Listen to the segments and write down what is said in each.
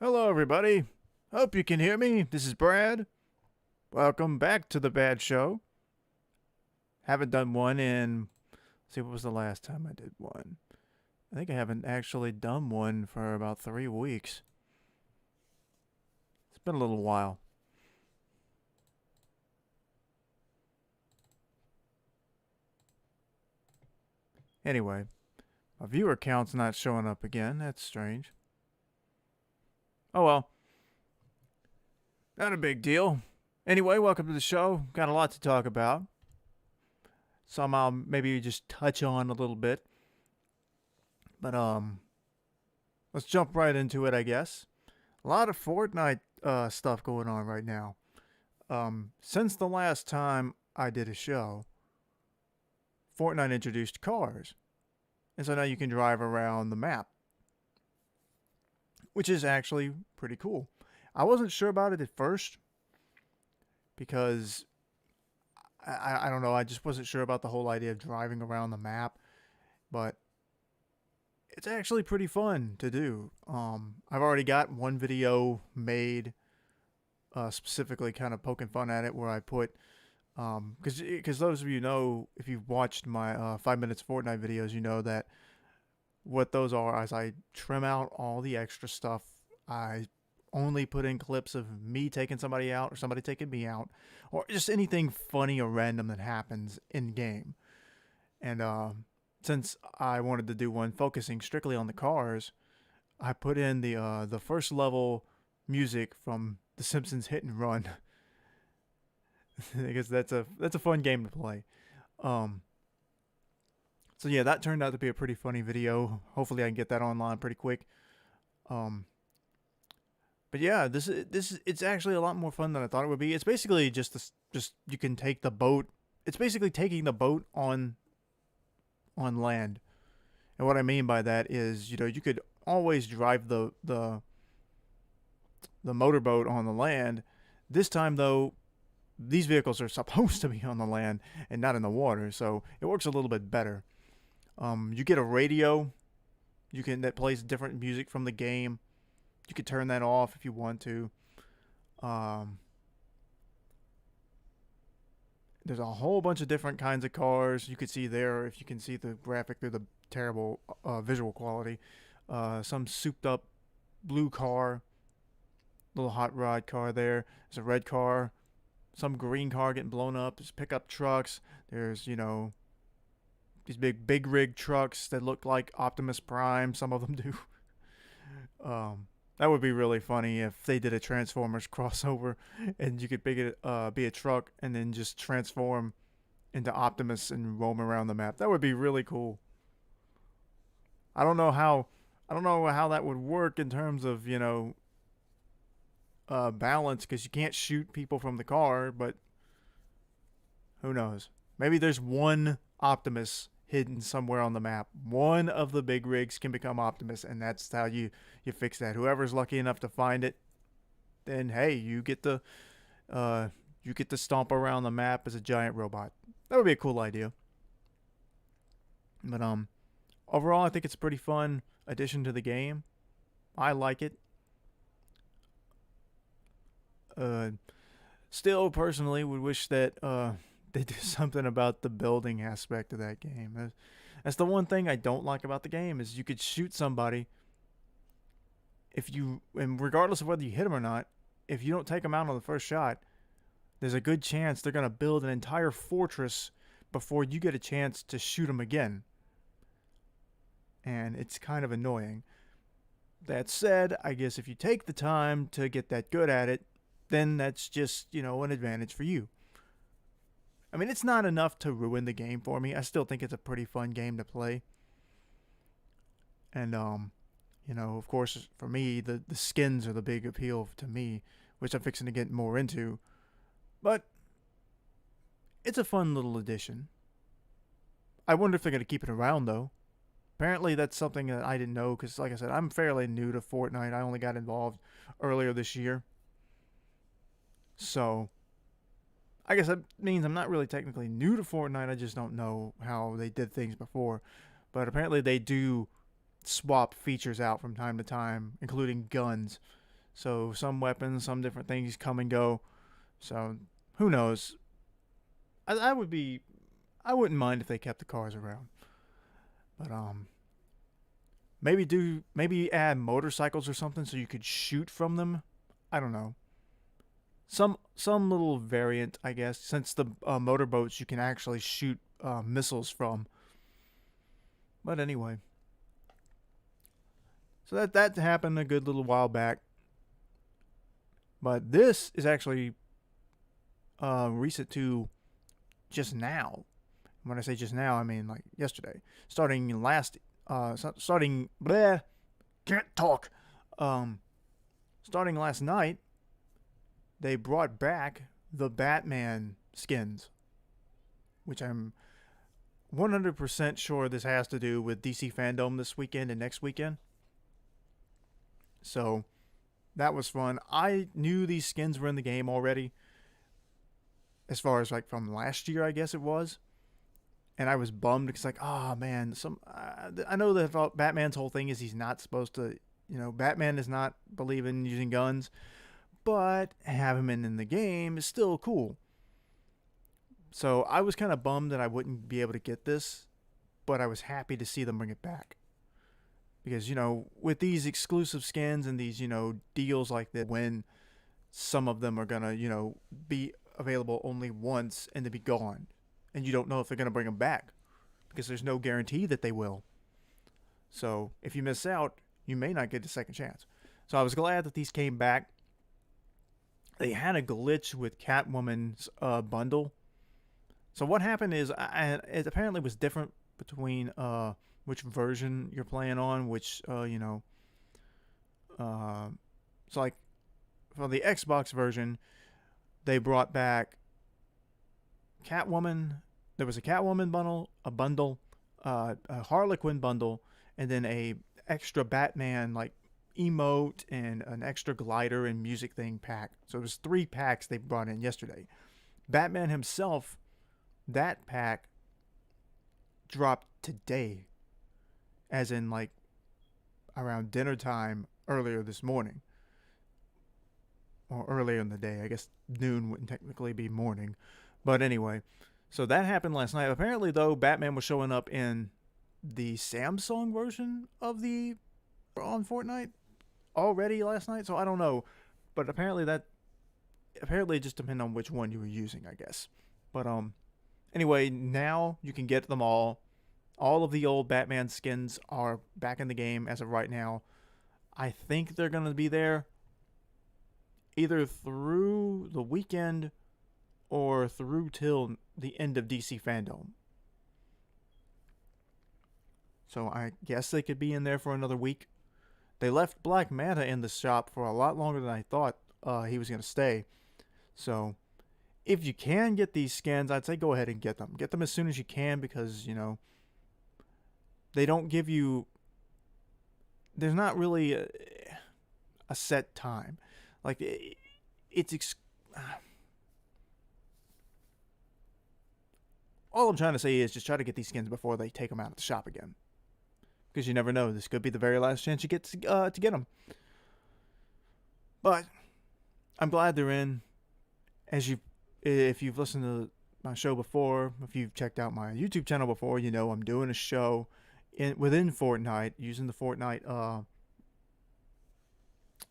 Hello, everybody. Hope you can hear me. This is Brad. Welcome back to the Bad Show. Haven't done one in. Let's see, what was the last time I did one? I think I haven't actually done one for about 3 weeks. It's been a little while. Anyway, my viewer count's not showing up again. That's strange. Oh well, not a big deal. Anyway, welcome to the show. Got a lot to talk about. Some I'll maybe just touch on a little bit. But let's jump right into it, I guess. A lot of Fortnite stuff going on right now. Since the last time I did a show, Fortnite introduced cars. And so now you can drive around the map, which is actually pretty cool. I wasn't sure about it at first because I don't know, I just wasn't sure about the whole idea of driving around the map, but it's actually pretty fun to do. I've already got one video made, specifically kind of poking fun at it, where I put, because those of you know, if you've watched my 5 minutes Fortnite videos, you know that what those are is I trim out all the extra stuff. I only put in clips of me taking somebody out or somebody taking me out, or just anything funny or random that happens in game. And since I wanted to do one focusing strictly on the cars, I put in the first level music from The Simpsons Hit and Run. I guess that's a fun game to play. Um, so yeah, that turned out to be a pretty funny video. Hopefully, I can get that online pretty quick. Um, but yeah, this it's actually a lot more fun than I thought it would be. It's basically just you can take the boat. It's basically taking the boat on land. And what I mean by that is, you could always drive the motorboat on the land. This time though, these vehicles are supposed to be on the land and not in the water, so it works a little bit better. You get a radio, that plays different music from the game. You could turn that off if you want to. Um, there's a whole bunch of different kinds of cars you could see there if you can see the graphic through the terrible visual quality. Some souped up blue car, little hot rod car there. There's a red car, some green car getting blown up. There's pickup trucks. There's, these big rig trucks that look like Optimus Prime. Some of them do. That would be really funny if they did a Transformers crossover and you could be a truck and then just transform into Optimus and roam around the map. That would be really cool. I don't know how that would work in terms of, balance, because you can't shoot people from the car, but who knows? Maybe there's one Optimus hidden somewhere on the map. One of the big rigs can become Optimus, and that's how you fix that. Whoever's lucky enough to find it, then hey, you get to stomp around the map as a giant robot. That would be a cool idea. But overall, I think it's a pretty fun addition to the game. I like it. Uh, Still, personally, would wish that they do something about the building aspect of that game. That's the one thing I don't like about the game, is you could shoot somebody and regardless of whether you hit them or not, if you don't take them out on the first shot, there's a good chance they're gonna build an entire fortress before you get a chance to shoot them again, and it's kind of annoying. That said, I guess if you take the time to get that good at it, then that's just, an advantage for you. I mean, it's not enough to ruin the game for me. I still think it's a pretty fun game to play. And, of course, for me, the skins are the big appeal to me, which I'm fixing to get more into. But it's a fun little addition. I wonder if they're going to keep it around, though. Apparently, that's something that I didn't know, because, like I said, I'm fairly new to Fortnite. I only got involved earlier this year. So, I guess that means I'm not really technically new to Fortnite. I just don't know how they did things before. But apparently they do swap features out from time to time, including guns. So some weapons, some different things come and go. So who knows? I would be, I wouldn't mind if they kept the cars around. But maybe add motorcycles or something so you could shoot from them. I don't know. Some little variant, I guess, since the motorboats you can actually shoot missiles from. But anyway, so that happened a good little while back. But this is actually recent to just now. When I say just now, I mean like yesterday. Starting bleh, can't talk. Starting last night, they brought back the Batman skins, which I'm 100% sure this has to do with DC Fandom this weekend and next weekend. So that was fun. I knew these skins were in the game already, as far as like from last year, I guess it was. And I was bummed because like, oh man, I know that Batman's whole thing is he's not supposed to, Batman does not believe in using guns, but have him in the game is still cool. So I was kind of bummed that I wouldn't be able to get this, but I was happy to see them bring it back. Because, with these exclusive skins and these, deals like that, when some of them are going to, be available only once and to be gone. And you don't know if they're going to bring them back because there's no guarantee that they will. So if you miss out, you may not get a second chance. So I was glad that these came back. They had a glitch with Catwoman's bundle. So what happened is it apparently was different between which version you're playing on, which, so like for the Xbox version, they brought back Catwoman. There was a Catwoman bundle, a Harlequin bundle, and then a extra Batman like emote and an extra glider and music thing pack. So it was 3 packs they brought in yesterday. Batman himself, that pack dropped today, as in like around dinner time earlier this morning, or earlier in the day. I guess noon wouldn't technically be morning. But anyway, so that happened last night. Apparently, though, Batman was showing up in the Samsung version of the on Fortnite already last night. So I don't know, but apparently it just depends on which one you were using, I guess. But anyway, now you can get them all. All of the old Batman skins are back in the game as of right now. I think they're gonna be there either through the weekend or through till the end of DC Fandom. So I guess they could be in there for another week. They left Black Manta in the shop for a lot longer than I thought he was going to stay. So if you can get these skins, I'd say go ahead and get them. Get them as soon as you can because, they don't give you... There's not really a set time. Like, it's... All I'm trying to say is just try to get these skins before they take them out of the shop again. Because you never know. This could be the very last chance you get to get them. But I'm glad they're in. If you've listened to my show before, if you've checked out my YouTube channel before, I'm doing a show within Fortnite using the Fortnite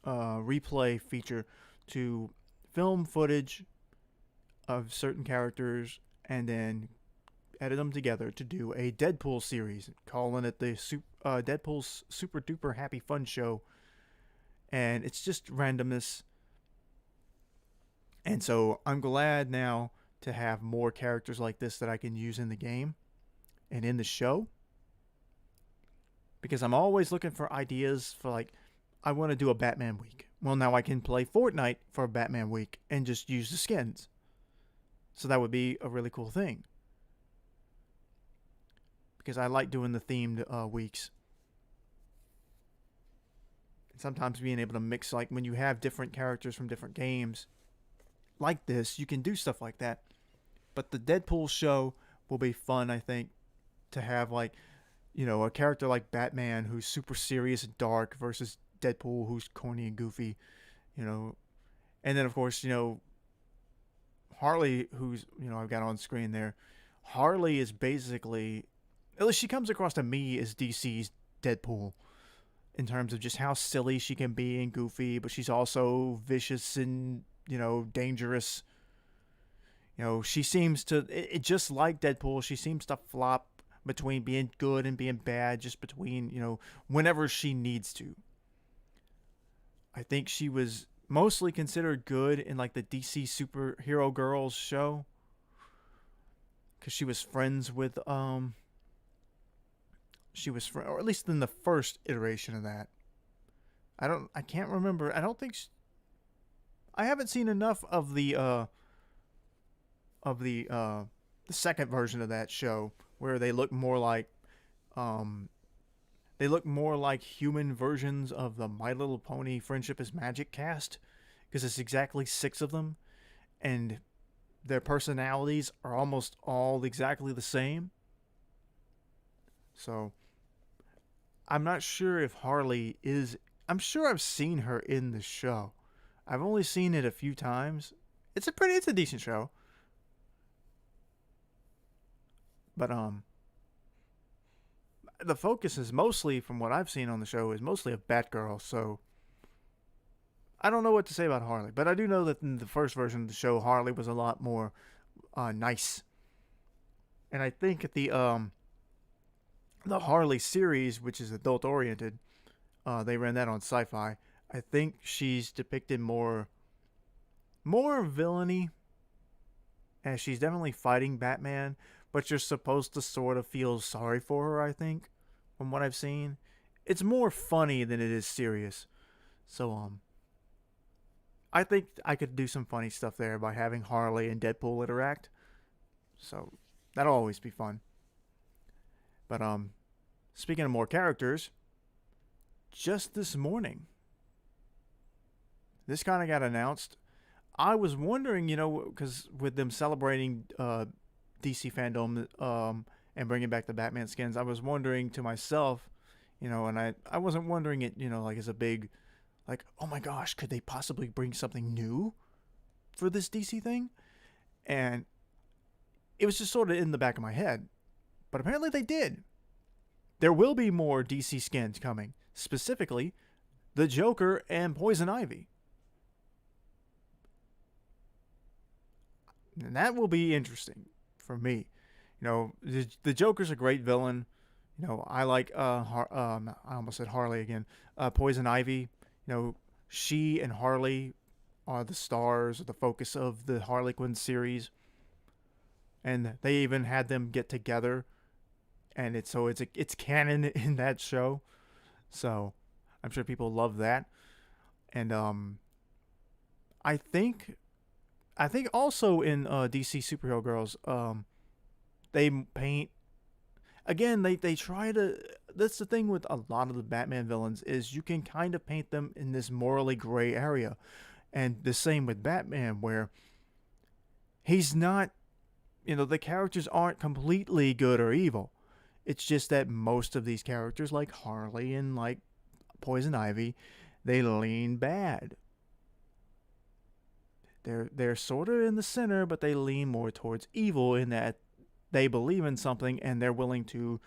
replay feature to film footage of certain characters and then edit them together to do a Deadpool series, calling it the Deadpool's Super Duper Happy Fun Show. And it's just randomness. And so I'm glad now to have more characters like this that I can use in the game and in the show. Because I'm always looking for ideas for like, I want to do a Batman week. Well, now I can play Fortnite for a Batman week and just use the skins. So that would be a really cool thing. Because I like doing the themed weeks. And sometimes being able to mix, like when you have different characters from different games like this, you can do stuff like that. But the Deadpool show will be fun, I think, to have like, a character like Batman who's super serious and dark versus Deadpool who's corny and goofy. you know. And then of course, Harley, who's I've got on screen there. Harley is basically, at least she comes across to me as DC's Deadpool in terms of just how silly she can be and goofy, but she's also vicious and dangerous. She seems to just like Deadpool. She seems to flop between being good and being bad, just between whenever she needs to. I think she was mostly considered good in like the DC superhero girls show because she was friends with or at least in the first iteration of that. I can't remember. I don't think I haven't seen enough of the second version of that show where they look more like um human versions of the My Little Pony Friendship is Magic cast, because it's exactly 6 of them and their personalities are almost all exactly the same. So I'm not sure if Harley is. I'm sure I've seen her in the show. I've only seen it a few times. It's a decent show. But the focus is mostly, from what I've seen on the show, is mostly of Batgirl. So I don't know what to say about Harley, but I do know that in the first version of the show, Harley was a lot more nice. And I think the Harley series, which is adult oriented, they ran that on Sci-Fi. I think she's depicted more villainy, as she's definitely fighting Batman, but you're supposed to sort of feel sorry for her. I think, from what I've seen, it's more funny than it is serious. So I think I could do some funny stuff there by having Harley and Deadpool interact. So that'll always be fun. But speaking of more characters, just this morning, this kind of got announced. I was wondering, because with them celebrating DC fandom and bringing back the Batman skins, I was wondering to myself, and I wasn't wondering it, like as a big, like, oh my gosh, could they possibly bring something new for this DC thing? And it was just sort of in the back of my head. But apparently they did. There will be more DC skins coming, specifically the Joker and Poison Ivy. And that will be interesting for me. The Joker's a great villain. I like I almost said Harley again. Poison Ivy. She and Harley are the stars, the focus of the Harley Quinn series, and they even had them get together, and it's canon in that show. So I'm sure people love that, and I think also in DC Superhero Girls, they paint again. They try to. That's the thing with a lot of the Batman villains, is you can kind of paint them in this morally gray area, and the same with Batman, where he's not. The characters aren't completely good or evil. It's just that most of these characters, like Harley and like Poison Ivy, they lean bad. They're sort of in the center, but they lean more towards evil in that they believe in something and they're willing to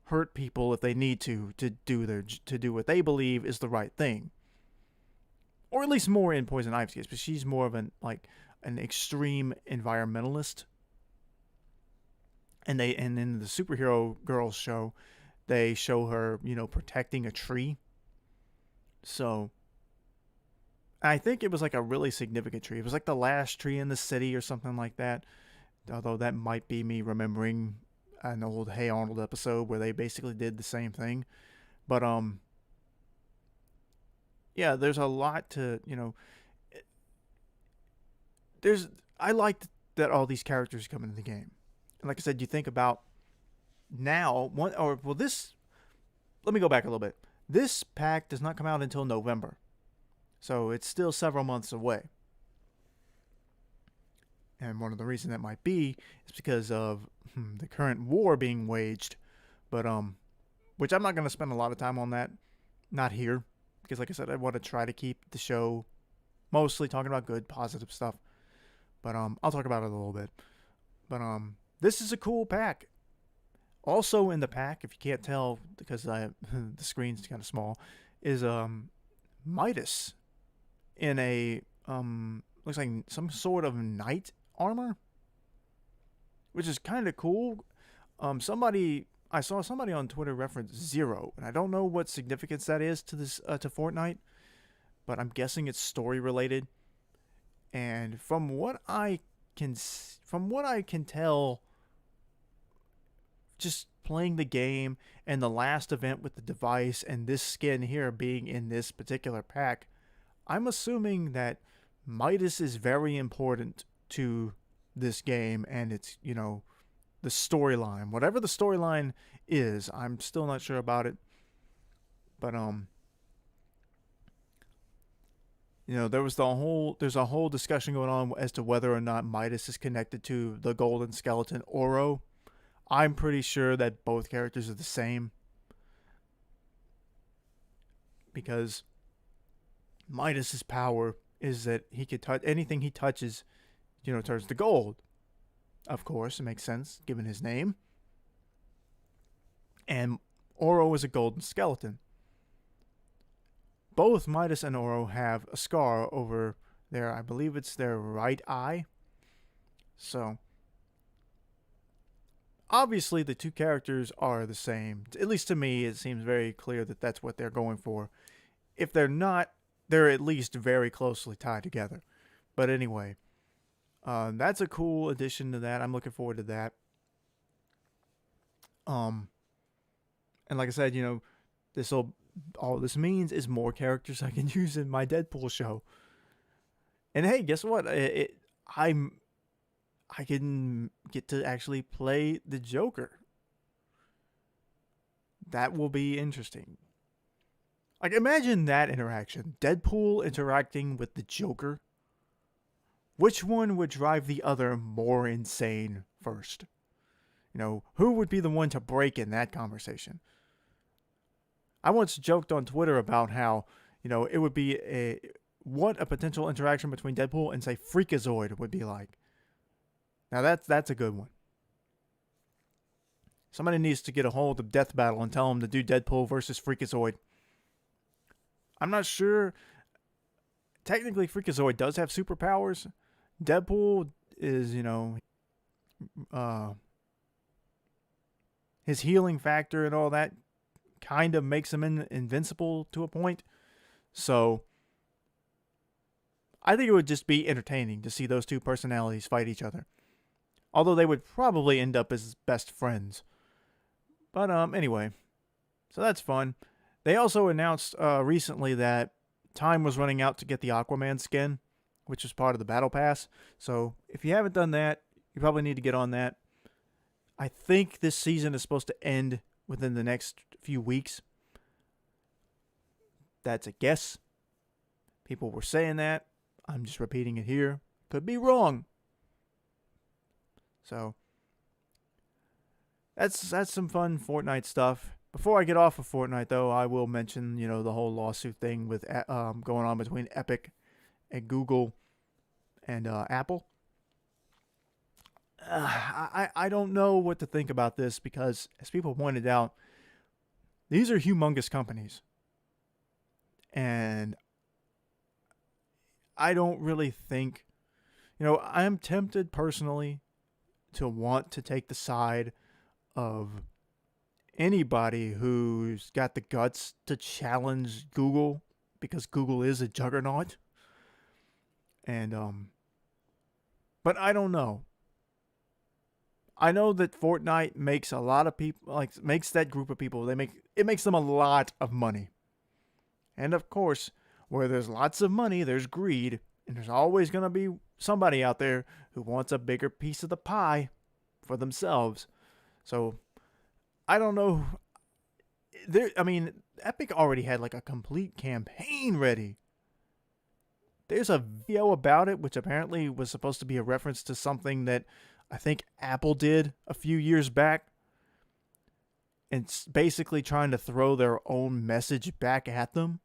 hurt people if they need to do what they believe is the right thing. Or at least more in Poison Ivy's case, but she's more of an extreme environmentalist. And in the Superhero Girls show, they show her, protecting a tree. So I think it was like a really significant tree. It was like the last tree in the city or something like that. Although that might be me remembering an old Hey Arnold episode where they basically did the same thing. But yeah, there's a lot to, I liked that all these characters come into the game. And like I said, you think about now, let me go back a little bit. This pack does not come out until November. So it's still several months away. And one of the reasons that might be is because of the current war being waged. But which I'm not going to spend a lot of time on that. Not here. because like I said, I want to try to keep the show mostly talking about good, positive stuff. But I'll talk about it a little bit. But this is a cool pack. Also in the pack, if you can't tell because the screen's kind of small, is Midas in a looks like some sort of knight armor, which is kind of cool. I saw somebody on Twitter reference Zero, and I don't know what significance that is to this to Fortnite, but I'm guessing it's story related. And from what I can tell, just playing the game and the last event with the device and this skin here being in this particular pack, I'm assuming that Midas is very important to this game and it's, the storyline. Whatever the storyline is, I'm still not sure about it. But there's a whole discussion going on as to whether or not Midas is connected to the golden skeleton Oro. I'm pretty sure that both characters are the same, because Midas's power is that he could touch anything he touches, turns to gold. Of course, it makes sense given his name. And Oro is a golden skeleton. Both Midas and Oro have a scar over their, I believe it's their right eye. So, obviously the two characters are the same. At least to me, it seems very clear that that's what they're going for. If they're not, they're at least very closely tied together. But anyway, that's a cool addition to that. I'm looking forward to that. And like I said, all this means is more characters I can use in my Deadpool show. And hey, guess what? I can get to actually play the Joker. That will be interesting. Like, imagine that interaction. Deadpool interacting with the Joker. Which one would drive the other more insane first? Who would be the one to break in that conversation? I once joked on Twitter about how, it would be what a potential interaction between Deadpool and, say, Freakazoid would be like. Now that's a good one. Somebody needs to get a hold of Death Battle and tell them to do Deadpool versus Freakazoid. I'm not sure. Technically, Freakazoid does have superpowers. Deadpool is, his healing factor and all that kind of makes him invincible to a point. So, I think it would just be entertaining to see those two personalities fight each other. Although they would probably end up as best friends. But anyway, so that's fun. They also announced recently that time was running out to get the Aquaman skin, which is part of the Battle Pass. So if you haven't done that, you probably need to get on that. I think this season is supposed to end within the next few weeks. That's a guess. People were saying that. I'm just repeating it here. Could be wrong. So that's some fun Fortnite stuff. Before I get off of Fortnite, though, I will mention, the whole lawsuit thing with going on between Epic and Google and Apple. I don't know what to think about this because, as people pointed out, these are humongous companies. And I don't really think, I am tempted personally to want to take the side of anybody who's got the guts to challenge Google, because Google is a juggernaut. And but I don't know. I know that Fortnite makes a lot of people, makes that group of people, it makes them a lot of money. And of course, where there's lots of money, there's greed, and there's always going to be somebody out there who wants a bigger piece of the pie for themselves. So I don't know. Epic already had a complete campaign ready. There's a video about it, which apparently was supposed to be a reference to something that I think Apple did a few years back. And it's basically trying to throw their own message back at them.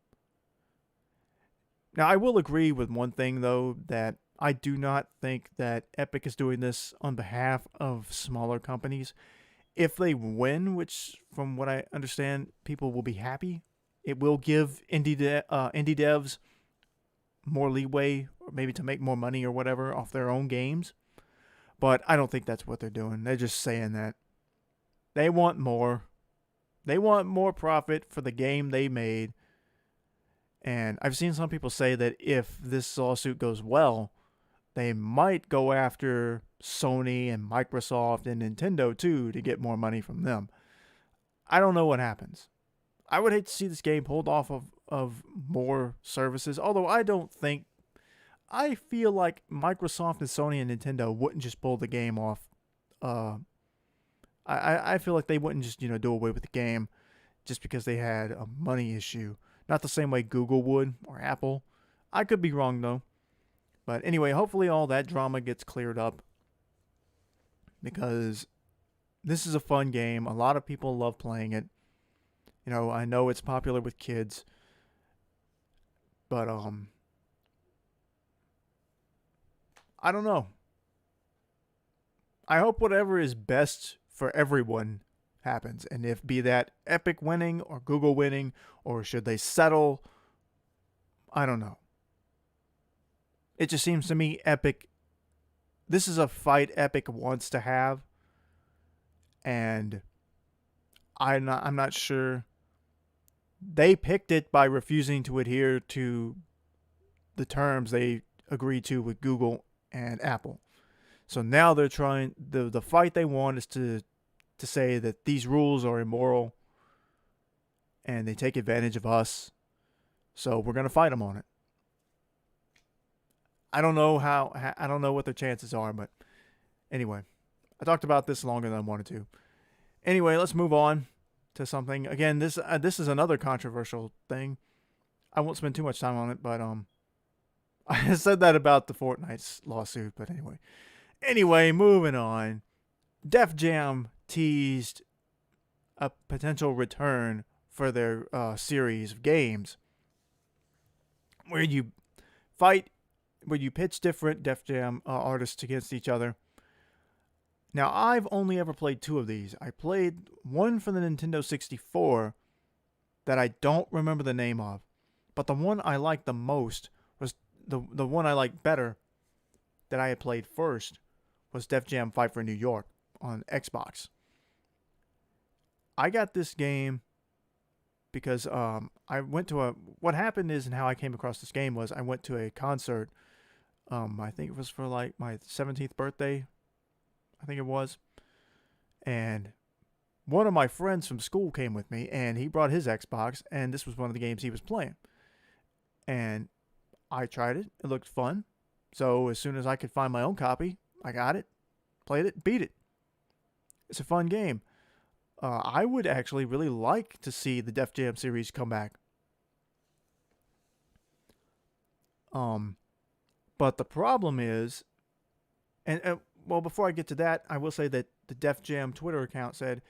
Now, I will agree with one thing, though, that I do not think that Epic is doing this on behalf of smaller companies. If they win, which from what I understand, people will be happy, it will give indie devs more leeway, or maybe to make more money or whatever off their own games. But I don't think that's what they're doing. They're just saying that they want more. They want more profit for the game they made. And I've seen some people say that if this lawsuit goes well, they might go after Sony and Microsoft and Nintendo too to get more money from them. I don't know what happens. I would hate to see this game pulled off of more services, although I feel like Microsoft and Sony and Nintendo wouldn't just pull the game off. I feel like they wouldn't just, do away with the game just because they had a money issue. Not the same way Google would or Apple. I could be wrong though. But anyway, hopefully all that drama gets cleared up, because this is a fun game. A lot of people love playing it. I know it's popular with kids, but I don't know. I hope whatever is best for everyone happens, and if be that Epic winning or Google winning, or should they settle, I don't know. It just seems to me Epic, this is a fight Epic wants to have, and I'm not sure. They picked it by refusing to adhere to the terms they agreed to with Google and Apple. So now they're trying, the fight they want is to say that these rules are immoral and they take advantage of us. So we're going to fight them on it. I don't know I don't know what their chances are, but anyway, I talked about this longer than I wanted to. Anyway, let's move on to something. Again, this is another controversial thing. I won't spend too much time on it, but I said that about the Fortnite lawsuit, but anyway. Anyway, moving on. Def Jam teased a potential return for their series of games where you pitch different Def Jam artists against each other. Now, I've only ever played 2 of these. I played one for the Nintendo 64 that I don't remember the name of, but the one I liked the most was the one I liked better that I had played first was Def Jam Fight for New York on Xbox. I got this game because I went to what happened is, and how I came across this game was, I went to a concert. I think it was for like my 17th birthday, I think it was. And one of my friends from school came with me, and he brought his Xbox, and this was one of the games he was playing. And I tried it. It looked fun. So as soon as I could find my own copy, I got it, played it, beat it. It's a fun game. I would actually really like to see the Def Jam series come back. But the problem is, and well, before I get to that, I will say that the Def Jam Twitter account said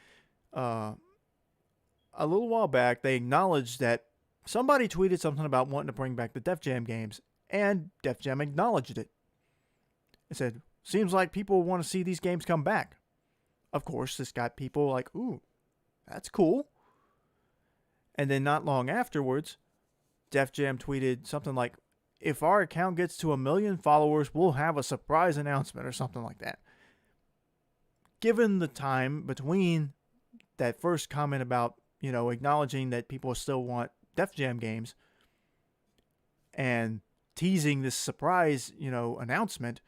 a little while back they acknowledged that somebody tweeted something about wanting to bring back the Def Jam games, and Def Jam acknowledged it. It said, seems like people want to see these games come back. Of course, this got people like, ooh, that's cool. And then not long afterwards, Def Jam tweeted something like, if our account gets to 1 million followers, we'll have a surprise announcement or something like that. Given the time between that first comment about, acknowledging that people still want Def Jam games and teasing this surprise, announcement,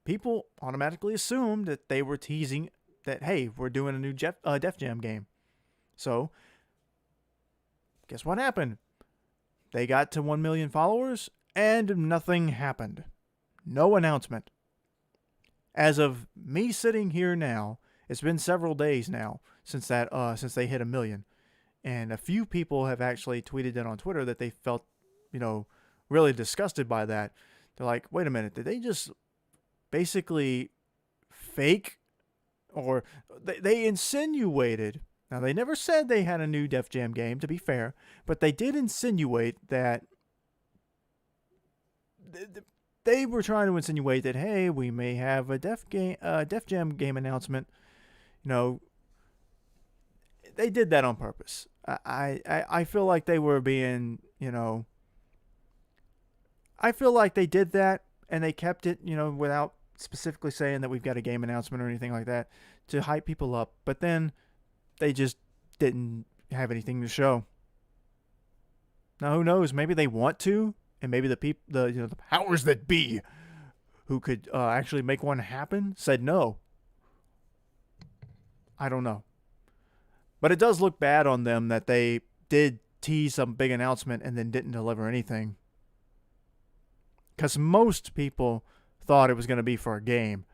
people automatically assumed that they were teasing that, hey, we're doing a new Def Jam game. So, guess what happened? They got to 1 million followers, and nothing happened. No announcement. As of me sitting here now, it's been several days now since they hit 1 million. And a few people have actually tweeted it on Twitter that they felt, really disgusted by that. They're like, wait a minute, did they just basically fake, or they insinuated, now they never said they had a new Def Jam game, to be fair, but they did insinuate that they were trying to insinuate that, hey, we may have a Def Jam game announcement. You know, they did that on purpose. I feel like they were being, I feel like they did that and they kept it, without specifically saying that we've got a game announcement or anything like that to hype people up. But then they just didn't have anything to show. Now who knows? Maybe they want to, and maybe the powers that be, who could actually make one happen, said no. I don't know, but it does look bad on them that they did tease some big announcement and then didn't deliver anything. Because most people thought it was going to be for a game.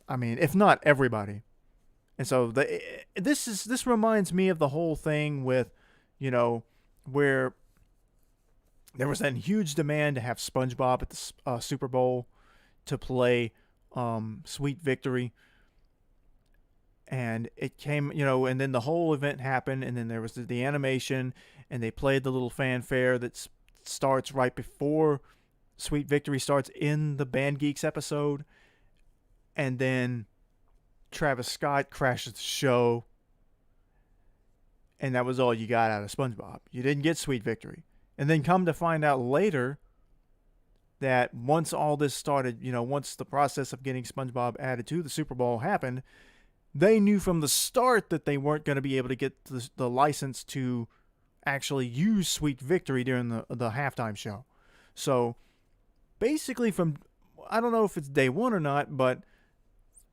I mean, if not everybody. And so this reminds me of the whole thing with, where there was that huge demand to have SpongeBob at the Super Bowl to play Sweet Victory. And it came, and then the whole event happened, and then there was the animation, and they played the little fanfare that starts right before Sweet Victory starts in the Band Geeks episode. And then Travis Scott crashes the show. And that was all you got out of SpongeBob. You didn't get Sweet Victory. And then come to find out later that once all this started, once the process of getting SpongeBob added to the Super Bowl happened, they knew from the start that they weren't going to be able to get the license to actually use Sweet Victory during the halftime show. So basically I don't know if it's day one or not, but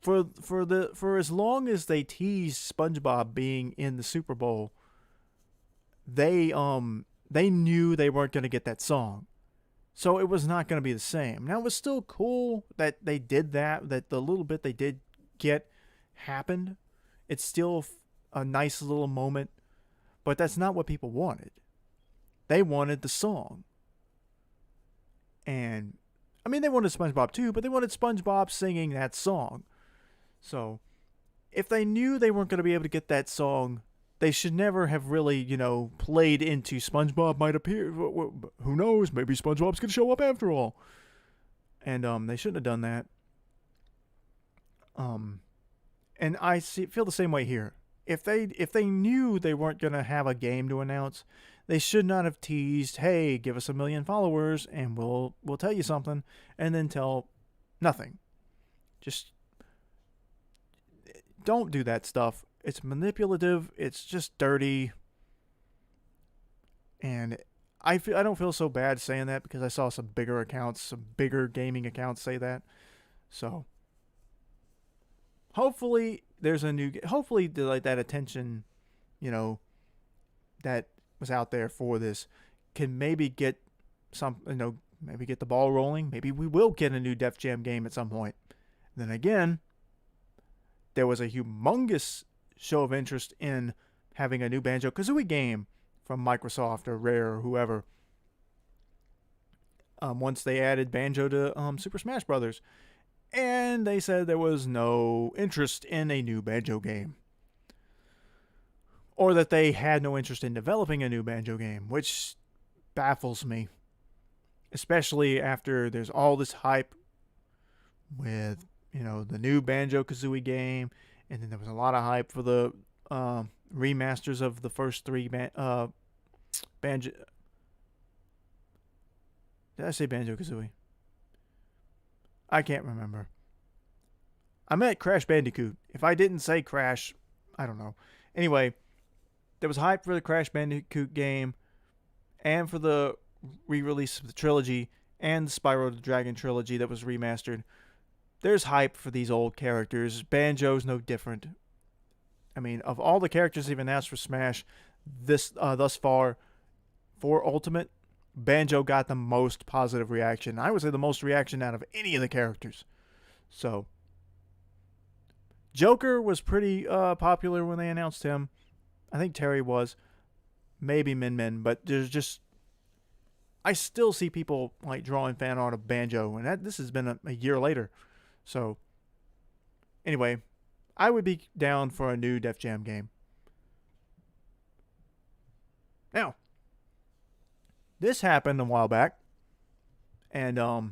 for as long as they teased SpongeBob being in the Super Bowl, they knew they weren't going to get that song. So it was not going to be the same. Now, it was still cool that they did that the little bit they did get happened. It's still a nice little moment, but that's not what people wanted. They wanted the song. And I mean, they wanted SpongeBob too, but they wanted SpongeBob singing that song. So if they knew they weren't going to be able to get that song, they should never have really, played into SpongeBob might appear. Who knows? Maybe SpongeBob's going to show up after all. And they shouldn't have done that. And I feel the same way here. If they knew they weren't going to have a game to announce, they should not have teased, hey, give us 1 million followers and we'll tell you something, and then tell nothing. Just don't do that stuff. It's manipulative. It's just dirty. And I don't feel so bad saying that because I saw some bigger accounts, some bigger gaming accounts say that. So hopefully there's hopefully that attention, that was out there for this can maybe get maybe get the ball rolling. Maybe we will get a new Def Jam game at some point. Then again, there was a humongous show of interest in having a new Banjo-Kazooie game from Microsoft or Rare or whoever. Once they added Banjo to Super Smash Brothers. And they said there was no interest in a new Banjo game. Or that they had no interest in developing a new Banjo game, which baffles me. Especially after there's all this hype with, the new Banjo-Kazooie game. And then there was a lot of hype for the remasters of the first three Banjo... Did I say Banjo-Kazooie? I can't remember. I meant Crash Bandicoot. If I didn't say Crash, I don't know. Anyway, there was hype for the Crash Bandicoot game and for the re-release of the trilogy and the Spyro the Dragon trilogy that was remastered. There's hype for these old characters. Banjo's no different. I mean, of all the characters they've announced for Smash thus far for Ultimate, Banjo got the most positive reaction. I would say the most reaction out of any of the characters. So, Joker was pretty popular when they announced him. I think Terry was. Maybe Min Min, but there's just... I still see people drawing fan art of Banjo, and this has been a year later. So, anyway, I would be down for a new Def Jam game. Now, this happened a while back. And I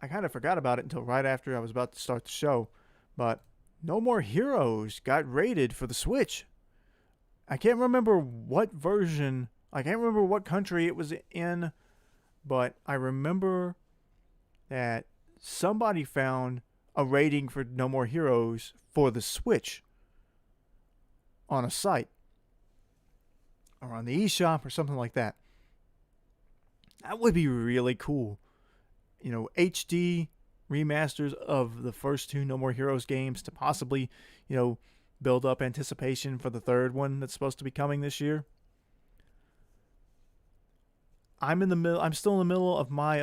kind of forgot about it until right after I was about to start the show. But No More Heroes got rated for the Switch. I can't remember what version, I can't remember what country it was in, but I remember that somebody found a rating for No More Heroes for the Switch on a site or on the eShop or something like that. That would be really cool. HD remasters of the first two No More Heroes games to possibly, build up anticipation for the third one that's supposed to be coming this year. I'm still in the middle of my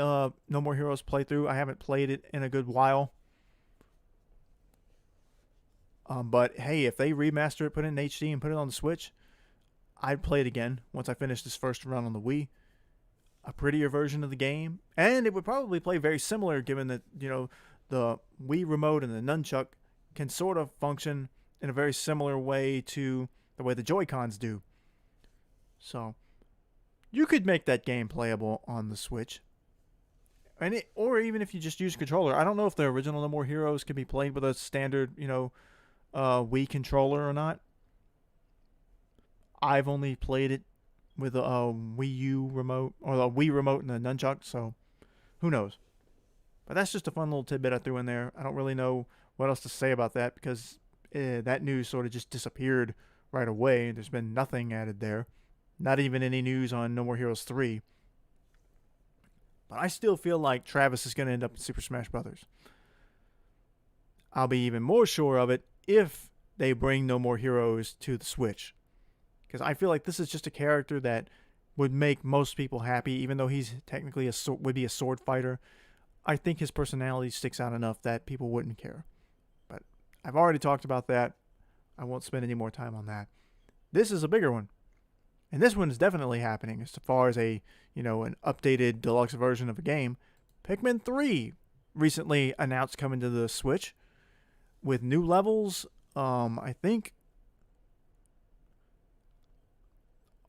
No More Heroes playthrough. I haven't played it in a good while. But hey, if they remaster it, put it in HD, and put it on the Switch, I'd play it again once I finish this first run on the Wii. A prettier version of the game, and it would probably play very similar, given that the Wii remote and the nunchuck can sort of function in a very similar way to the way the Joy-Cons do. So you could make that game playable on the Switch, or even if you just use a controller. I don't know if the original No More Heroes can be played with a standard Wii controller or not. I've only played it with a Wii U remote, or the Wii remote and the nunchuck, so who knows. But that's just a fun little tidbit I threw in there. I don't really know what else to say about that, because that news sort of just disappeared right away. There's been nothing added there. Not even any news on No More Heroes 3. But I still feel like Travis is going to end up in Super Smash Bros. I'll be even more sure of it if they bring No More Heroes to the Switch. Because I feel like this is just a character that would make most people happy, even though he's technically would be a sword fighter. I think his personality sticks out enough that people wouldn't care. But I've already talked about that. I won't spend any more time on that. This is a bigger one. And this one is definitely happening as far as an updated deluxe version of a game. Pikmin 3 recently announced coming to the Switch with new levels. I think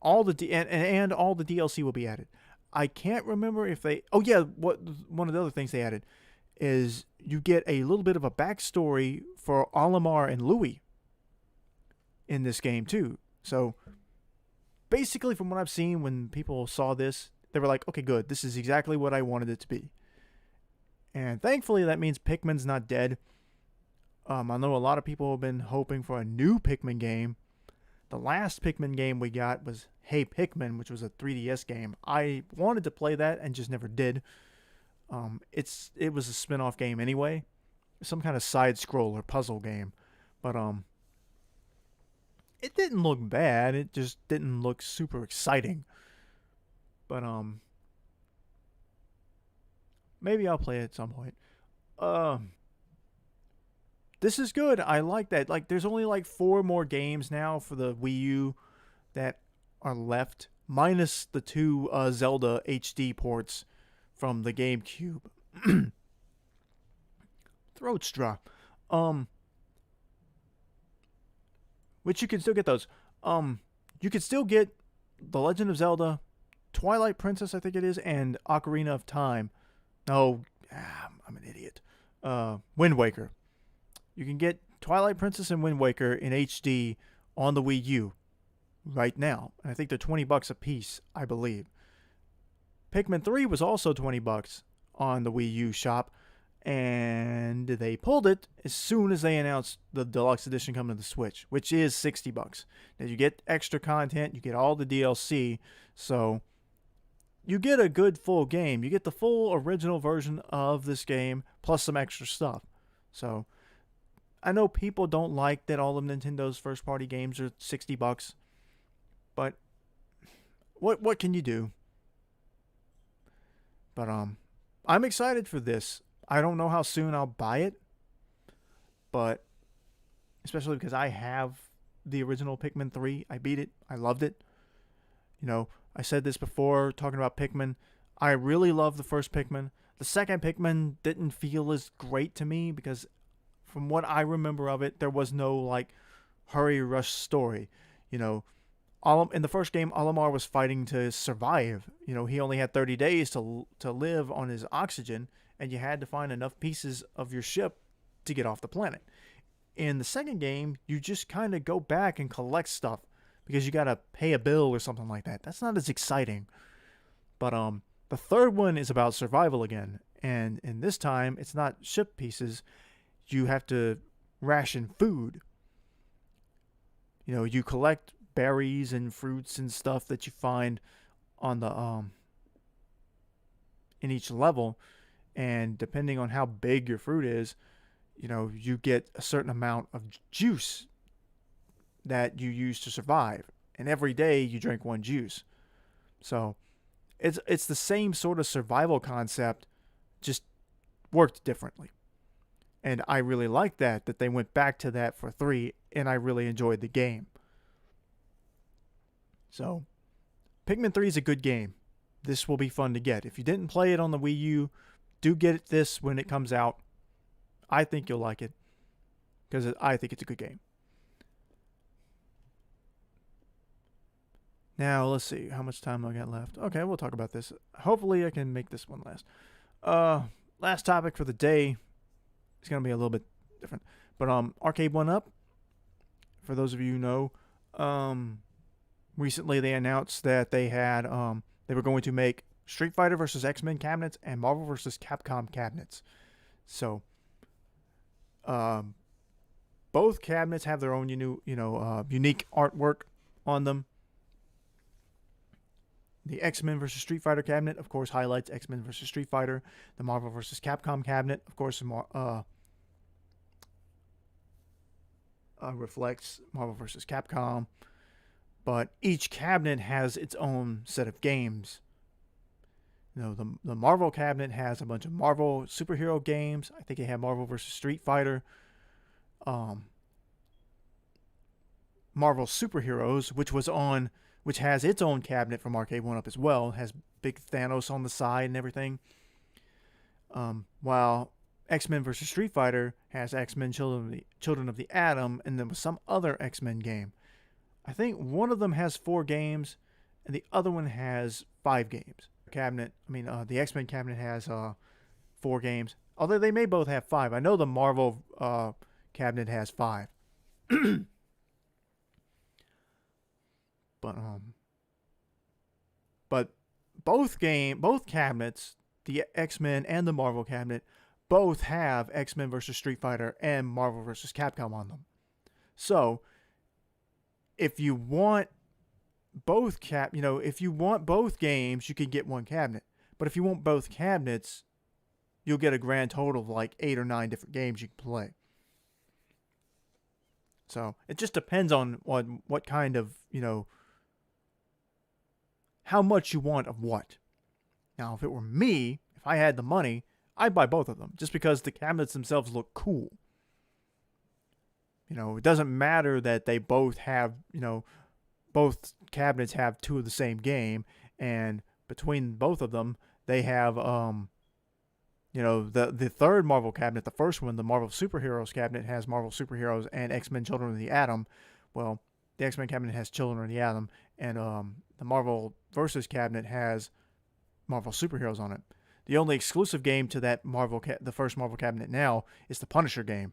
all the and all the DLC will be added. I can't remember if they. Oh yeah, one of the other things they added is you get a little bit of a backstory for Olimar and Louis in this game too. So basically, from what I've seen, when people saw this, they were like, "Okay, good. This is exactly what I wanted it to be." And thankfully, that means Pikmin's not dead. I know a lot of people have been hoping for a new Pikmin game. The last Pikmin game we got was Hey Pikmin, which was a 3DS game. I wanted to play that and just never did. It was a spin-off game anyway, some kind of side-scroller puzzle game, but it didn't look bad. It just didn't look super exciting. But maybe I'll play it at some point. This is good. I like that. Like, there's only like 4 more games now for the Wii U that are left, minus the 2 Zelda HD ports from the GameCube. Throat straw. Which you can still get those. You can still get The Legend of Zelda, Twilight Princess, I think it is, and Ocarina of Time. No, I'm an idiot. Wind Waker. You can get Twilight Princess and Wind Waker in HD on the Wii U right now. And I think they're $20 a piece, I believe. Pikmin 3 was also $20 on the Wii U shop, and they pulled it as soon as they announced the deluxe edition coming to the Switch, which is $60. Now you get extra content, you get all the DLC, so you get a good full game. You get the full original version of this game plus some extra stuff. So I know people don't like that all of Nintendo's first-party games are $60, but what can you do? But I'm excited for this. I don't know how soon I'll buy it, but especially because I have the original Pikmin 3. I beat it. I loved it. I said this before talking about Pikmin. I really love the first Pikmin. The second Pikmin didn't feel as great to me because from what I remember of it, there was no hurry rush story. in the first game, Olimar was fighting to survive. You know, he only had 30 days to live on his oxygen, and you had to find enough pieces of your ship to get off the planet. In the second game, you just kind of go back and collect stuff because you gotta pay a bill or something like that. That's not as exciting. But the third one is about survival again, and in this time, it's not ship pieces. You have to ration food. You know, you collect berries and fruits and stuff that you find on the in each level, and depending on how big your fruit is, you know, you get a certain amount of juice that you use to survive. And every day you drink one juice. So it's the same sort of survival concept, just worked differently. And I really like that they went back to that for 3, and I really enjoyed the game. So, Pikmin 3 is a good game. This will be fun to get. If you didn't play it on the Wii U, do get this when it comes out. I think you'll like it, because I think it's a good game. Now, let's see. How much time do I got left? Okay, we'll talk about this. Hopefully, I can make this one last. Last topic for the day. It's going to be a little bit different. But Arcade1Up, for those of you who know, recently they announced that they had they were going to make Street Fighter vs. X-Men cabinets and Marvel vs. Capcom cabinets. So, both cabinets have their own unique artwork on them. The X-Men vs. Street Fighter cabinet, of course, highlights X-Men vs. Street Fighter. The Marvel vs. Capcom cabinet, of course, reflects Marvel vs. Capcom. But each cabinet has its own set of games. You know, the Marvel cabinet has a bunch of Marvel superhero games. I think it had Marvel vs. Street Fighter. Marvel Superheroes, which has its own cabinet from Arcade1Up as well. It has big Thanos on the side and everything. While X-Men vs. Street Fighter has X-Men Children of the Atom, and then some other X-Men game. I think one of them has 4 games, and the other one has 5 games. The X-Men cabinet has 4 games, although they may both have 5. I know the Marvel cabinet has 5. But both cabinets, the X-Men and the Marvel cabinet, both have X-Men vs. Street Fighter and Marvel vs. Capcom on them. So, if you want both if you want both games, you can get one cabinet. But if you want both cabinets, you'll get a grand total of like 8 or 9 different games you can play. So, it just depends on what kind of, how much you want of what. Now, if it were me, if I had the money, I'd buy both of them, just because the cabinets themselves look cool. It doesn't matter that they both have, both cabinets have 2 of the same game, and between both of them, they have, the third Marvel cabinet, the first one, the Marvel Superheroes cabinet, has Marvel Superheroes and X-Men Children of the Atom. Well, the X-Men cabinet has Children of the Atom, and the Marvel Versus cabinet has Marvel Superheroes on it. The only exclusive game to that the first Marvel cabinet now is the Punisher game.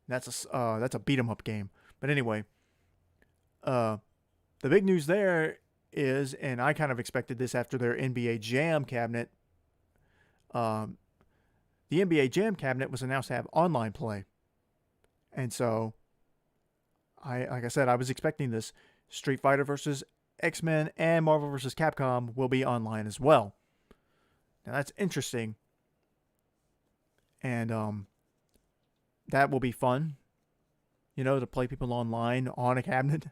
That's a beat 'em up game. But anyway, the big news there is, and I kind of expected this after their NBA Jam cabinet. The NBA Jam cabinet was announced to have online play, and so like I said, I was expecting this. Street Fighter versus X-Men and Marvel vs. Capcom will be online as well. Now that's interesting, and that will be fun, to play people online on a cabinet.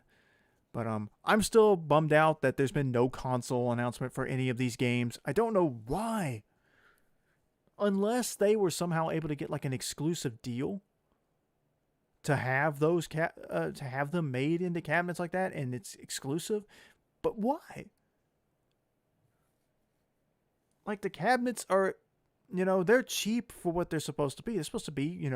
But I'm still bummed out that there's been no console announcement for any of these games. I don't know why. Unless they were somehow able to get like an exclusive deal to have those to have them made into cabinets like that, and it's exclusive. But why? Like, the cabinets are, they're cheap for what they're supposed to be. They're supposed to be,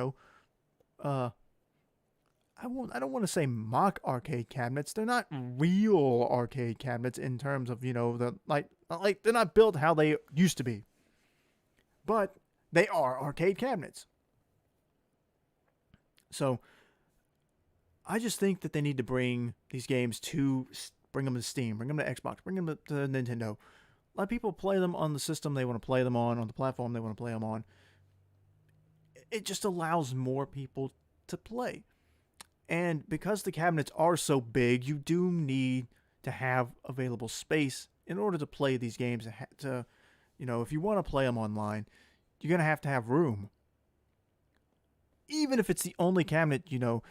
I don't want to say mock arcade cabinets. They're not real arcade cabinets in terms of, the like they're not built how they used to be. But they are arcade cabinets. So I just think that they need to bring these games bring them to Steam, bring them to Xbox, bring them to Nintendo. Let people play them on the system they want to play them on the platform they want to play them on. It just allows more people to play. And because the cabinets are so big, you do need to have available space in order to play these games. If you want to play them online, you're going to have room. Even if it's the only cabinet,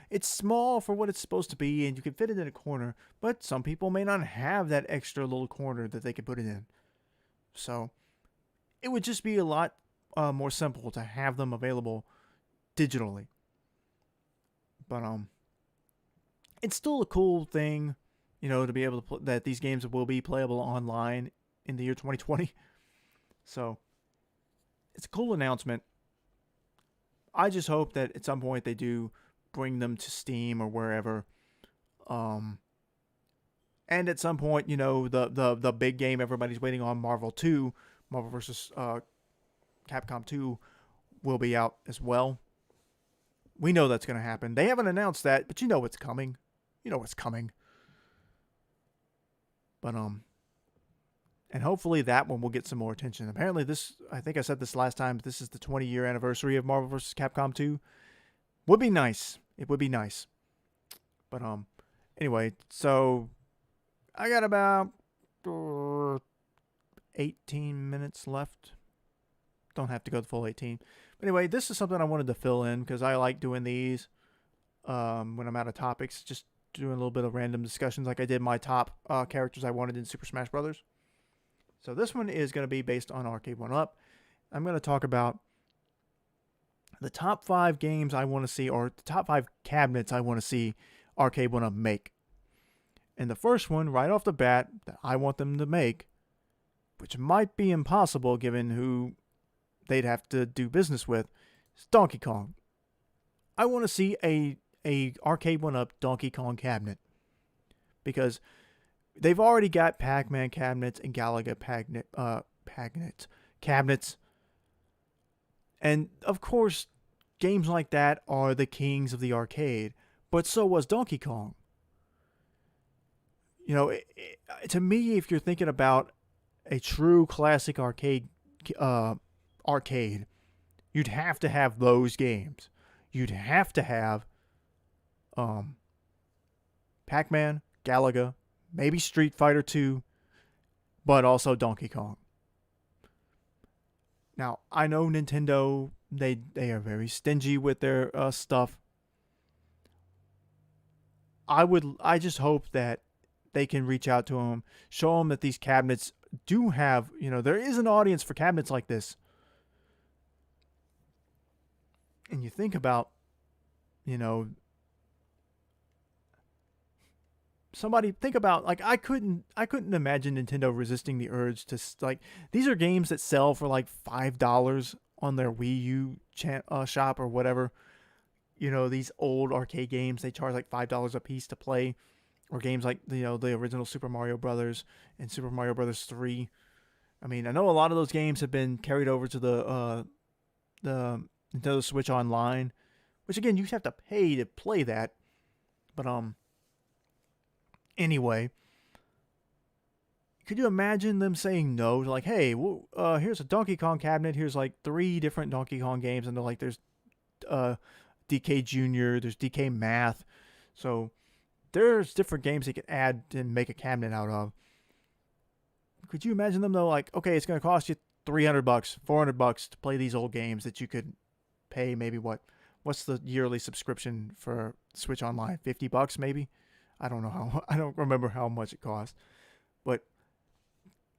it's small for what it's supposed to be and you can fit it in a corner, but some people may not have that extra little corner that they can put it in. So it would just be a lot more simple to have them available digitally. But it's still a cool thing, to be able to that these games will be playable online in the year 2020. So it's a cool announcement. I just hope that at some point they do bring them to Steam or wherever. And at some point, the big game everybody's waiting on, Marvel vs. Capcom 2, will be out as well. We know that's going to happen. They haven't announced that, but it's coming. It's coming. But and hopefully that one will get some more attention. Apparently I think I said this last time, this is the 20-year anniversary of Marvel vs. Capcom 2. Would be nice. It would be nice. But anyway, so I got about 18 minutes left. Don't have to go the full 18. But anyway, this is something I wanted to fill in because I like doing these when I'm out of topics. Just doing a little bit of random discussions like I did my top characters I wanted in Super Smash Brothers. So this one is going to be based on Arcade1Up. I'm going to talk about the top 5 games I want to see, or the top 5 cabinets I want to see Arcade1Up make. And the first one, right off the bat, that I want them to make, which might be impossible given who they'd have to do business with, is Donkey Kong. I want to see a Arcade1Up Donkey Kong cabinet. Because they've already got Pac-Man cabinets and Galaga cabinets. And, of course, games like that are the kings of the arcade. But so was Donkey Kong. To me, if you're thinking about a true classic arcade, you'd have to have those games. You'd have to have Pac-Man, Galaga, maybe Street Fighter 2, but also Donkey Kong. Now, I know Nintendo, they are very stingy with their stuff. I just hope that they can reach out to them, show them that these cabinets do have, there is an audience for cabinets like this. And you think about, like I couldn't imagine Nintendo resisting the urge to these are games that sell for like $5 on their Wii U shop or whatever. These old arcade games, they charge like $5 a piece to play, or games like the original Super Mario Brothers and Super Mario Brothers 3. I mean, I know a lot of those games have been carried over to the Nintendo Switch Online, which again you have to pay to play that. But anyway, could you imagine them saying no to hey, here's a Donkey Kong cabinet. Here's like 3 different Donkey Kong games, and they're like, there's DK Junior, there's DK Math, so there's different games they could add and make a cabinet out of. Could you imagine them though? Okay, it's going to cost you $300, $400 to play these old games that you could pay maybe what's the yearly subscription for Switch Online? $50 maybe. I don't know I don't remember how much it costs, but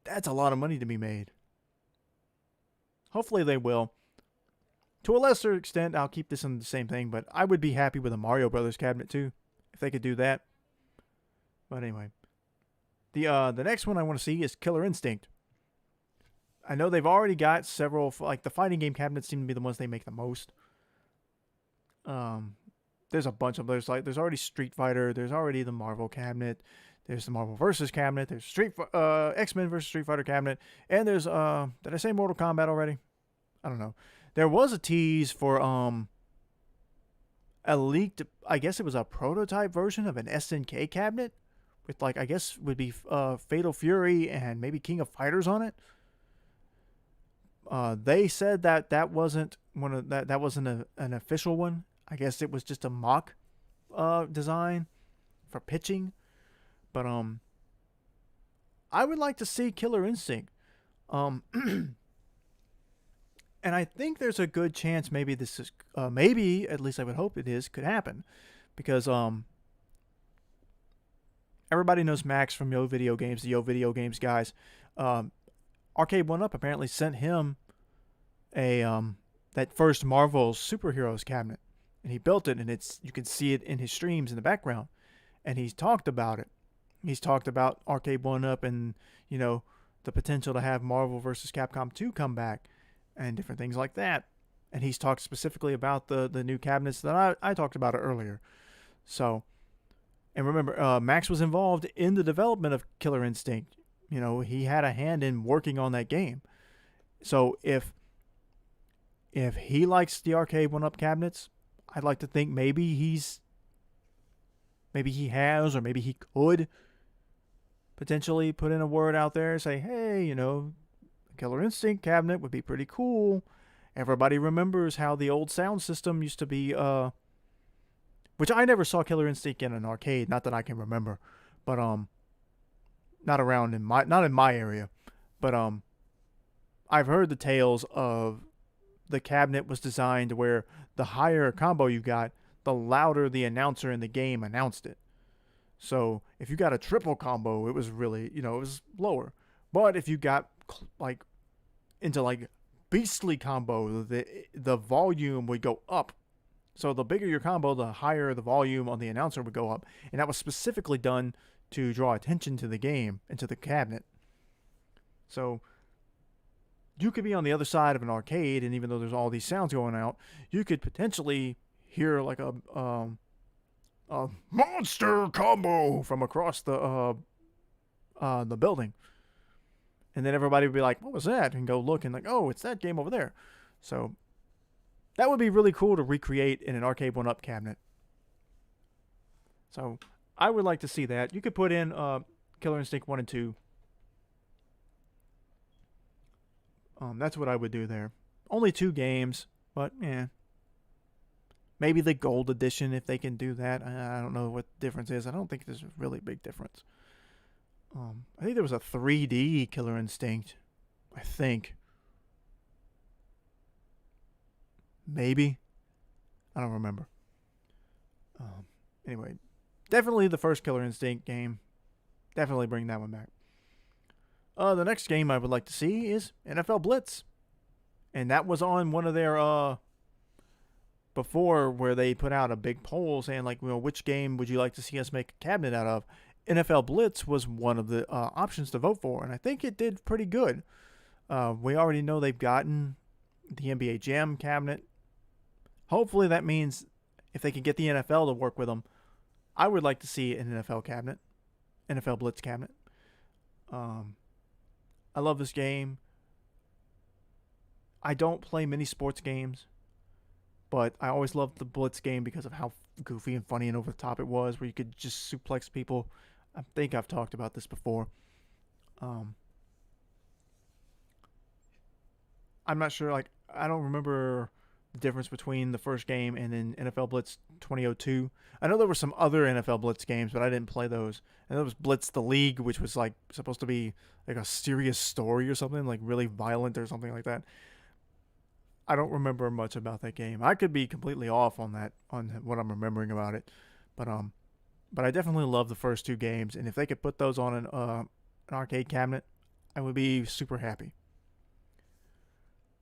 that's a lot of money to be made. Hopefully they will. To a lesser extent, I'll keep this in the same thing, but I would be happy with a Mario Brothers cabinet too, if they could do that. But anyway, the next one I want to see is Killer Instinct. I know they've already got several, the fighting game cabinets seem to be the ones they make the most. there's a bunch of there's already Street Fighter, there's already the Marvel cabinet, there's the Marvel versus cabinet, there's X-Men versus Street Fighter cabinet, and there's did I say Mortal Kombat already? I don't know. There was a tease for a leaked, I guess it was a prototype version of an SNK cabinet with like I guess would be Fatal Fury and maybe King of Fighters on it. They said that that wasn't that wasn't an official one. I guess it was just a mock design for pitching. But I would like to see Killer Instinct. And I think there's a good chance maybe this is maybe at least I would hope it is could happen because everybody knows Max from Yo Video Games, the Yo Video Games guys. Arcade1Up apparently sent him a that first Marvel superheroes cabinet, and he built it, and you can see it in his streams in the background, and he's talked about it. He's talked about Arcade1Up and the potential to have Marvel vs. Capcom 2 come back and different things like that. And he's talked specifically about the new cabinets that I talked about earlier. So, and remember, Max was involved in the development of Killer Instinct. He had a hand in working on that game. So if he likes the Arcade1Up cabinets, I'd like to think maybe he has, or maybe he could potentially put in a word out there, say, hey, Killer Instinct cabinet would be pretty cool. Everybody remembers how the old sound system used to be, which I never saw Killer Instinct in an arcade, not that I can remember, but not in my area, but I've heard the tales of the cabinet was designed where the higher combo you got, the louder the announcer in the game announced it. So if you got a triple combo, it was really, it was lower. But if you got into beastly combo, the volume would go up. So the bigger your combo, the higher the volume on the announcer would go up. And that was specifically done to draw attention to the game and to the cabinet. So you could be on the other side of an arcade, and even though there's all these sounds going out, you could potentially hear like a monster combo from across the building. And then everybody would be like, what was that? And go look and oh, it's that game over there. So that would be really cool to recreate in an Arcade1Up cabinet. So I would like to see that. You could put in Killer Instinct 1 and 2. That's what I would do there. Only 2 games, but yeah. Maybe the gold edition if they can do that. I don't know what the difference is. I don't think there's a really big difference. I think there was a 3D Killer Instinct. I think. Maybe. I don't remember. Anyway, definitely the first Killer Instinct game. Definitely bring that one back. The next game I would like to see is NFL Blitz. And that was on one of their before where they put out a big poll saying which game would you like to see us make a cabinet out of? NFL Blitz was one of the options to vote for, and I think it did pretty good. We already know they've gotten the NBA Jam cabinet. Hopefully that means if they can get the NFL to work with them, I would like to see an NFL cabinet, NFL Blitz cabinet. I love this game. I don't play many sports games, but I always loved the Blitz game because of how goofy and funny and over the top it was, where you could just suplex people. I think I've talked about this before. I'm not sure, I don't remember the difference between the first game and then NFL Blitz 2002. I know there were some other NFL Blitz games, but I didn't play those. And there was Blitz the League, which was supposed to be a serious story or something, really violent or something like that. I don't remember much about that game. I could be completely off on that, on what I'm remembering about it. But I definitely love the first 2 games, and if they could put those on an arcade cabinet, I would be super happy.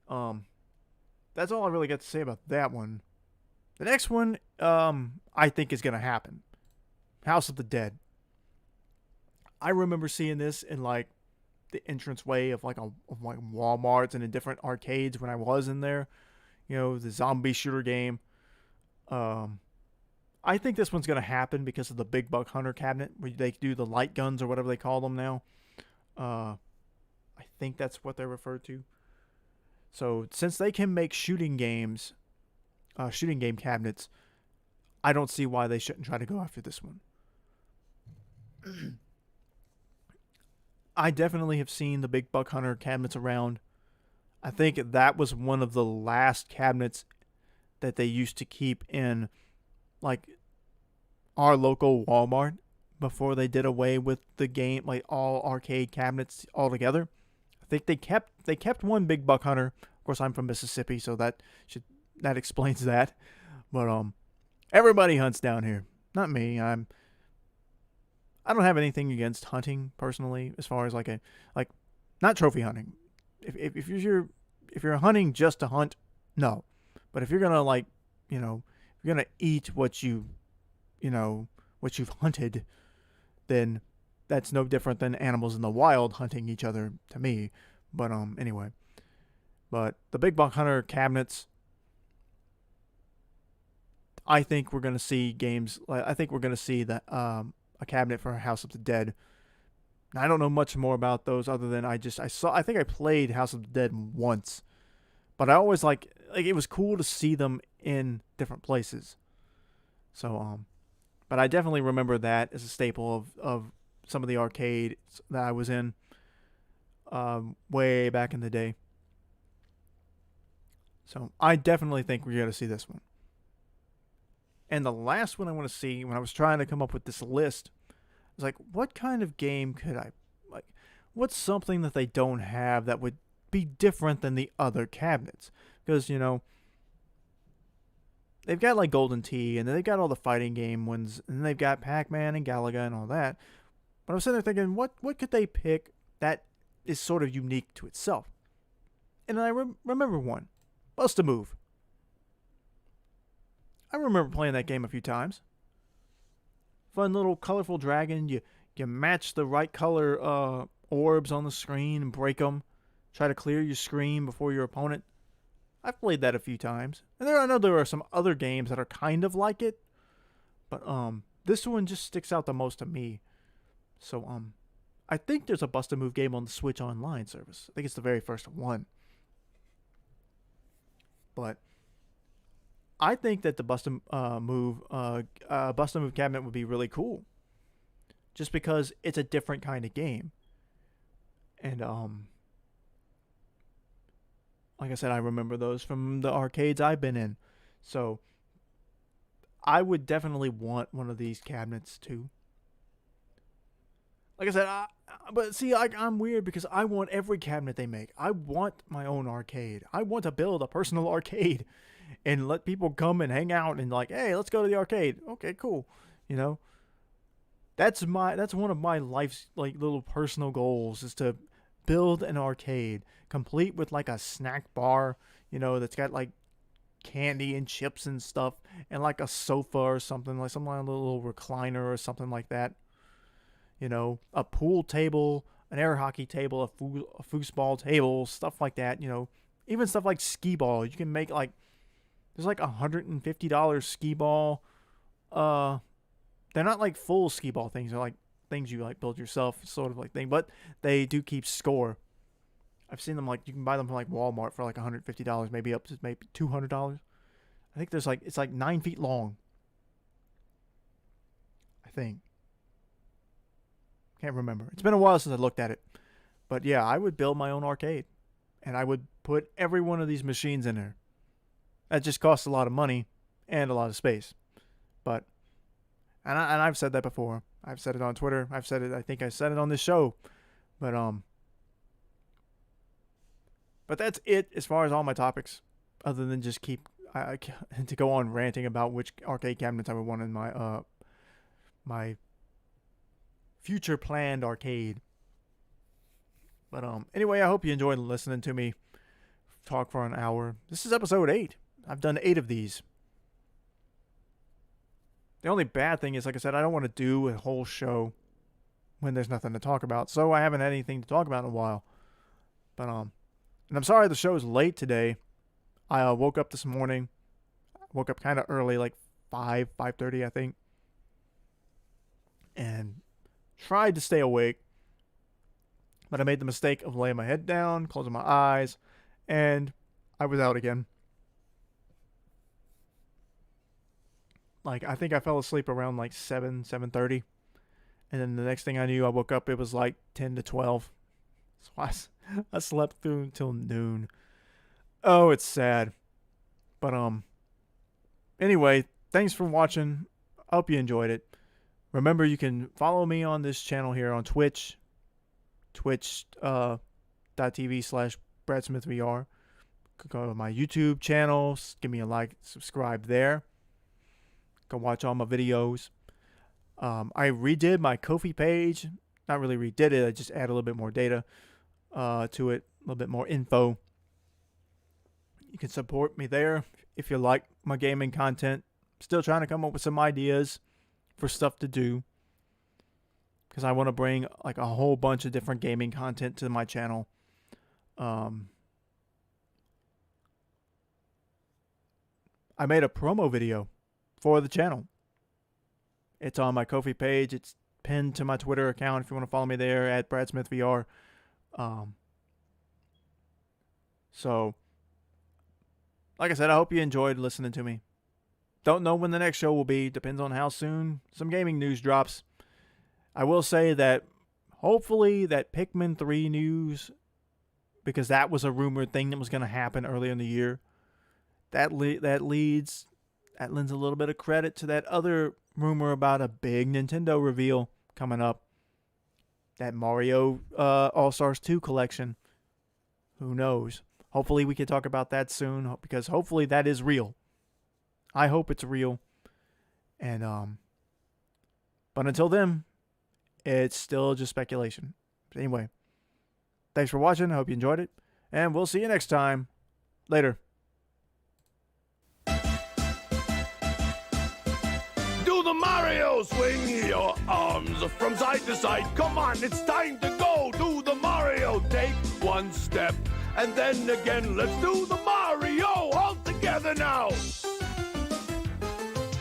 That's all I really got to say about that one. The next one, I think is going to happen. House of the Dead. I remember seeing this in the entranceway of Walmarts and in different arcades when I was in there. The zombie shooter game. I think this one's going to happen because of the Big Buck Hunter cabinet, where they do the light guns or whatever they call them now. Uh, I think that's what they're referred to. So since they can make shooting game cabinets, I don't see why they shouldn't try to go after this one. I definitely have seen the Big Buck Hunter cabinets around. I think that was one of the last cabinets that they used to keep in like our local Walmart before they did away with the game, like all arcade cabinets altogether. I think they kept one Big Buck Hunter. Of course, I'm from Mississippi, so that explains that. But everybody hunts down here. Not me. I don't have anything against hunting personally, as far as like not trophy hunting. If you're hunting just to hunt, no. But if you're gonna if you're gonna eat what you've hunted, then that's no different than animals in the wild hunting each other to me. But anyway. But the Big Buck Hunter cabinets, I think we're gonna see games. I think we're gonna see that a cabinet for House of the Dead. Now, I don't know much more about those other than I think I played House of the Dead once, but I always like it was cool to see them in different places. So but I definitely remember that as a staple of some of the arcades that I was in way back in the day. So I definitely think we're going to see this one. And the last one I want to see, when I was trying to come up with this list, was like, what kind of game could I like? What's something that they don't have that would be different than the other cabinets? Because they've got like Golden Tee, and they've got all the fighting game ones, and they've got Pac-Man and Galaga and all that. But I was sitting there thinking, what could they pick that is sort of unique to itself? And I remember one, Bust-A-Move. I remember playing that game a few times. Fun little colorful dragon. You match the right color orbs on the screen and break them. Try to clear your screen before your opponent. I've played that a few times. And I know there are some other games that are kind of like it. But this one just sticks out the most to me. So I think there's a Bust-A-Move game on the Switch Online service. I think it's the very first one. But I think that the Bust-A-Move cabinet would be really cool, just because it's a different kind of game. And like I said, I remember those from the arcades I've been in. So I would definitely want one of these cabinets too. Like I said, but see, I'm weird because I want every cabinet they make. I want my own arcade. I want to build a personal arcade and let people come and hang out and like, hey, let's go to the arcade. Okay, cool. That's one of my life's like little personal goals, is to build an arcade complete with like a snack bar, that's got like candy and chips and stuff, and like a sofa or something, like a little recliner or something like that. A pool table, an air hockey table, a foosball table, stuff like that. Even stuff like skee ball. You can make like, there's like $150 skee ball. They're not like full skee ball things. They're like things you like build yourself, sort of like thing. But they do keep score. I've seen them like, you can buy them from like Walmart for like $150, maybe up to maybe $200. I think it's like 9 feet long. I think. Can't remember. It's been a while since I looked at it. But yeah, I would build my own arcade. And I would put every one of these machines in there. That just costs a lot of money and a lot of space. But, and I've said that before. I've said it on Twitter. I think I said it on this show. But that's it as far as all my topics. Other than just to go on ranting about which arcade cabinets I would want in my future planned arcade. But anyway, I hope you enjoyed listening to me talk for an hour. This is episode 8. I've done 8 of these. The only bad thing is, like I said, I don't want to do a whole show when there's nothing to talk about. So I haven't had anything to talk about in a while. But and I'm sorry the show's late today. I woke up this morning. Woke up kind of early, like 5:30, I think, and tried to stay awake, but I made the mistake of laying my head down, closing my eyes, and I was out again. Like, I think I fell asleep around like 7:30. And then the next thing I knew, I woke up, it was like 10 to 12. So I slept through until noon. Oh, it's sad. But, anyway, thanks for watching. I hope you enjoyed it. Remember, you can follow me on this channel here on Twitch. Twitch.tv/BradSmithVR. Go to my YouTube channel. Give me a like, subscribe there. Go watch all my videos. I redid my Ko-fi page. Not really redid it. I just added a little bit more data to it. A little bit more info. You can support me there if you like my gaming content. Still trying to come up with some ideas for stuff to do, because I want to bring like a whole bunch of different gaming content to my channel. I made a promo video for the channel. It's on my Ko-fi page. It's pinned to my Twitter account if you want to follow me there at BradSmithVR. So, like I said, I hope you enjoyed listening to me. Don't know when the next show will be. Depends on how soon some gaming news drops. I will say that hopefully that Pikmin 3 news, because that was a rumored thing that was going to happen earlier in the year, that lends a little bit of credit to that other rumor about a big Nintendo reveal coming up. That Mario All-Stars 2 collection. Who knows? Hopefully we can talk about that soon, because hopefully that is real. I hope it's real. And but until then, it's still just speculation. But anyway, thanks for watching. I hope you enjoyed it, and we'll see you next time. Later. Do the Mario, swing your arms from side to side. Come on, it's time to go. Do the Mario, take one step, and then again, let's do the Mario all together now.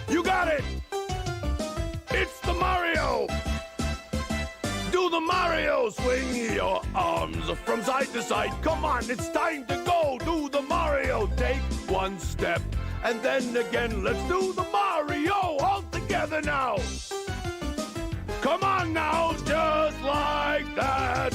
You got it. It's the Mario. Do the Mario, swing your arms from side to side. Come on, it's time to go. Do the Mario, take one step, and then again, let's do the Mario all together now. Come on now, just like that.